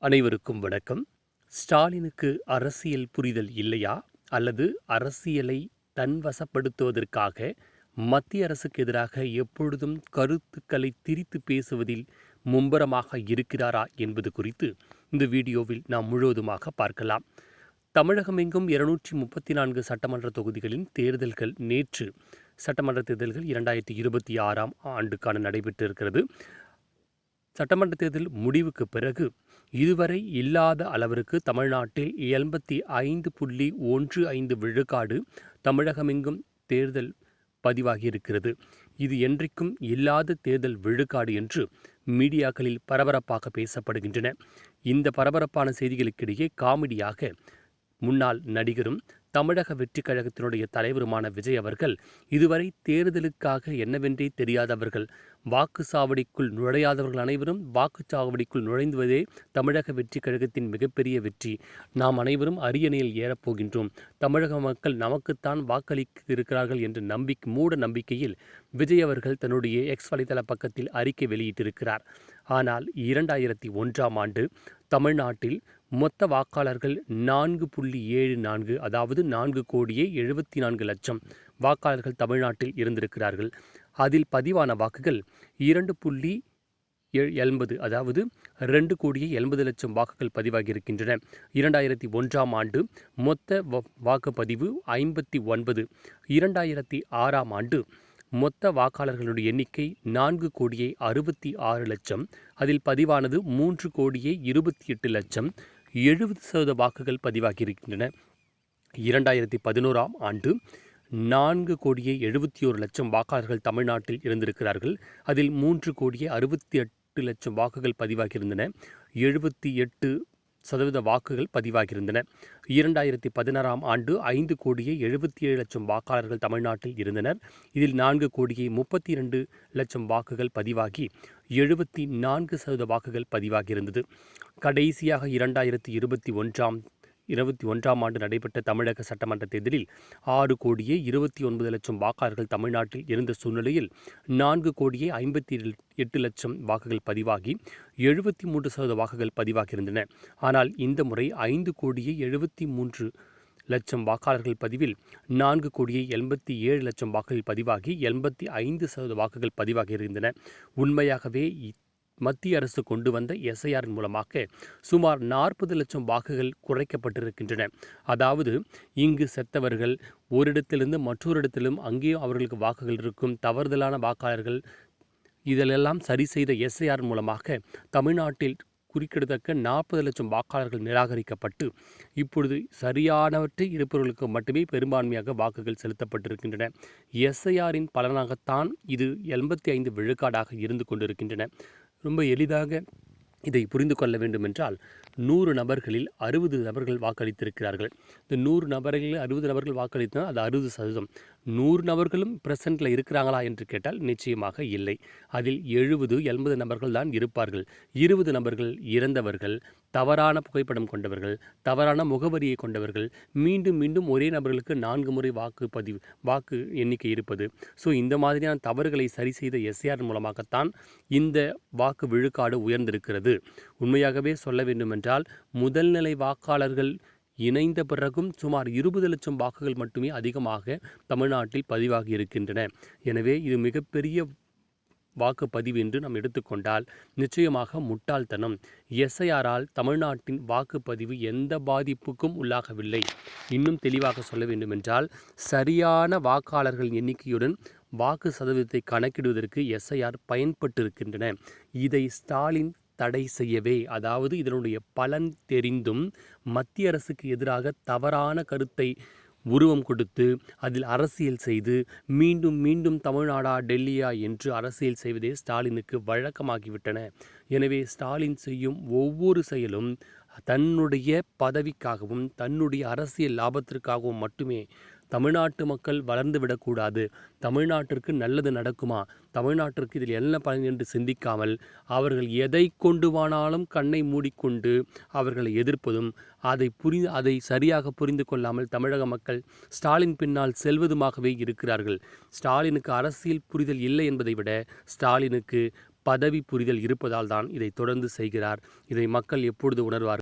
அனைவருக்கும் வணக்கம். ஸ்டாலினுக்கு அரசியல் புரிதல் இல்லையா, அல்லது அரசியலை தன்வசப்படுத்துவதற்காக மத்திய அரசுக்கு எதிராக எப்பொழுதும் கருத்துக்களை திரித்து பேசுவதில் மும்பரமாக இருக்கிறாரா என்பது குறித்து இந்த வீடியோவில் நாம் முழுவதுமாக பார்க்கலாம். தமிழகம் எங்கும் 234 சட்டமன்ற தொகுதிகளின் தேர்தல்கள் நேற்று சட்டமன்ற தேர்தல்கள் 2026 ஆண்டுக்கான நடைபெற்றிருக்கிறது. சட்டமன்ற தேர்தல் முடிவுக்கு பிறகு இதுவரை இல்லாத அளவிற்கு தமிழ்நாட்டில் 85.15 விழுக்காடு தமிழகமெங்கும் தேர்தல் பதிவாகியிருக்கிறது. இது என்றைக்கும் இல்லாத தேர்தல் விழுக்காடு என்று மீடியாக்களில் பரபரப்பாக பேசப்படுகின்றன. இந்த பரபரப்பான செய்திகளுக்கிடையே காமெடியாக முன்னாள் நடிகரும் தமிழக வெற்றிக் கழகத்தினுடைய தலைவருமான விஜய் அவர்கள் இதுவரை தேர்தலுக்காக என்னவென்றே தெரியாதவர்கள், வாக்குச்சாவடிக்குள் நுழையாதவர்கள் அனைவரும் வாக்குச்சாவடிக்குள் நுழைந்துவதே தமிழக வெற்றிக் கழகத்தின் மிகப்பெரிய வெற்றி, நாம் அனைவரும் அரியணையில் ஏறப்போகின்றோம், தமிழக மக்கள் நமக்குத்தான் வாக்களிக்க இருக்கிறார்கள் என்ற மூட நம்பிக்கையில் விஜய் அவர்கள் தன்னுடைய எக்ஸ் வலைதள பக்கத்தில் அறிக்கை வெளியிட்டிருக்கிறார். ஆனால் 2001 ஆண்டு தமிழ்நாட்டில் மொத்த வாக்காளர்கள் 4.74, அதாவது 4,74,00,000 வாக்காளர்கள் தமிழ்நாட்டில் இருந்திருக்கிறார்கள். அதில் பதிவான வாக்குகள் 2.80, அதாவது 2,70,00,000 வாக்குகள் பதிவாகியிருக்கின்றன. 2001 ஆண்டு மொத்த வாக்குப்பதிவு 59. 2006 ஆண்டு மொத்த வாக்காளர்களுடைய எண்ணிக்கை 4,66,00,000. அதில் பதிவானது 3,28,00,000. 70% வாக்குகள் பதிவாகியிருக்கின்றன. 2011 ஆண்டு 4,71,00,000 வாக்காளர்கள் தமிழ்நாட்டில் இருந்திருக்கிறார்கள். அதில் 3,68,00,000 வாக்குகள் பதிவாகியிருந்தன. 78% வாக்குகள் பதிவாகியிருந்தன. 2016 ஆண்டு 5,77,00,000 வாக்காளர்கள் தமிழ்நாட்டில் இருந்தனர். இதில் 4,32,00,000 வாக்குகள் பதிவாகி 74% வாக்குகள் பதிவாகியிருந்தது. கடைசியாக 2021 ஆண்டு நடைபெற்ற தமிழக சட்டமன்ற தேர்தலில் 6,29,00,000 வாக்காளர்கள் தமிழ்நாட்டில் இருந்த சூழ்நிலையில் 4,58,00,000 வாக்குகள் பதிவாகி 73% வாக்குகள் பதிவாகியிருந்தன. ஆனால் இந்த முறை 5,73,00,000 வாக்காளர்கள் பதிவில் 4,87,00,000 வாக்குகள் பதிவாகி 85% வாக்குகள் பதிவாகியிருந்தன. உண்மையாகவே மத்திய அரசு கொண்டு வந்த எஸ்ஐஆர் மூலமாக சுமார் 40,00,000 வாக்குகள் குறைக்கப்பட்டிருக்கின்றன. அதாவது இங்கு செத்தவர்கள் ஒரு இடத்திலிருந்து மற்றொரு இடத்திலும் அங்கேயும் அவர்களுக்கு வாக்குகள் இருக்கும், தவறுதலான வாக்காளர்கள், இதிலெல்லாம் சரி செய்த எஸ்ஐஆர் மூலமாக தமிழ்நாட்டில் குறிக்கிடத்தக்க 40,00,000 வாக்காளர்கள் நிராகரிக்கப்பட்டு இப்பொழுது சரியானவற்றை இருப்பவர்களுக்கு மட்டுமே பெரும்பான்மையாக வாக்குகள் செலுத்தப்பட்டிருக்கின்றன. எஸ்ஐஆரின் பலனாகத்தான் இது 85 விழுக்காடாக இருந்து கொண்டிருக்கின்றன. ரொம்ப எளிதாக இதை புரிந்து கொள்ள வேண்டுமென்றால் 100 நபர்களில் 60 நபர்கள் வாக்களித்திருக்கிறார்கள். இந்த 100 நபர்களில் 60 நபர்கள் வாக்களித்தால் அது 60%. 100 நபர்களும் பிரசன்ட்டில் இருக்கிறாங்களா என்று கேட்டால் நிச்சயமாக இல்லை. அதில் 70-80 நபர்கள் தான் இருப்பார்கள். 20 நபர்கள் இறந்தவர்கள், தவறான புகைப்படம் கொண்டவர்கள், தவறான முகவரியை கொண்டவர்கள், மீண்டும் மீண்டும் ஒரே நபர்களுக்கு 4 முறை வாக்கு எண்ணிக்கை இருப்பது. ஸோ இந்த மாதிரியான தவறுகளை சரி செய்த எஸ்ஐஆர் மூலமாகத்தான் இந்த வாக்கு விழுக்காடு உயர்ந்திருக்கிறது. உண்மையாகவே சொல்ல வேண்டுமென்றால் முதல்நிலை வாக்காளர்கள் இணைந்த பிறகும் சுமார் 20,00,000 வாக்குகள் மட்டுமே அதிகமாக தமிழ்நாட்டில் பதிவாகி இருக்கின்றன. எனவே இது மிகப்பெரிய வாக்குப்பதிவு என்று நாம் எடுத்துக்கொண்டால் நிச்சயமாக முட்டாள்தனம். எஸ்ஐஆரால் தமிழ்நாட்டின் வாக்குப்பதிவு எந்த பாதிப்புக்கும் உள்ளாகவில்லை. இன்னும் தெளிவாக சொல்ல வேண்டுமென்றால் சரியான வாக்காளர்கள் எண்ணிக்கையுடன் வாக்கு சதவீதத்தை கணக்கிடுவதற்கு எஸ்ஐஆர் பயன்பட்டிருக்கின்றன. இதை ஸ்டாலின் தடை செய்யவே, அதாவது இதனுடைய பலன் தெரிந்தும் மத்திய அரசுக்கு எதிராக தவறான கருத்தை உருவம் கொடுத்து அதில் அரசியல் செய்து மீண்டும் மீண்டும் தமிழ்நாடா டெல்லியா என்று அரசியல் செய்வதே ஸ்டாலினுக்கு வழக்கமாகிவிட்டன. எனவே ஸ்டாலின் செய்யும் ஒவ்வொரு செயலும் தன்னுடைய பதவிக்காகவும் தன்னுடைய அரசியல் லாபத்திற்காகவும் மட்டுமே. தமிழ்நாட்டு மக்கள் வளர்ந்து விடக்கூடாது, தமிழ்நாட்டிற்கு நல்லது நடக்குமா, தமிழ்நாட்டிற்கு இதில் என்ன பலன் என்று சிந்திக்காமல் அவர்கள் எதை கொண்டுவானாலும் கண்ணை மூடிக்கொண்டு அவர்களை எதிர்ப்பதும் அதை சரியாக புரிந்து கொள்ளாமல் தமிழக மக்கள் ஸ்டாலின் பின்னால் செல்வதுமாகவே இருக்கிறார்கள். ஸ்டாலினுக்கு அரசியல் புரிதல் இல்லை என்பதை விட ஸ்டாலினுக்கு பதவி புரிதல் இருப்பதால் தான் இதை தொடர்ந்து செய்கிறார். இதை மக்கள் எப்பொழுது உணர்வார்கள்?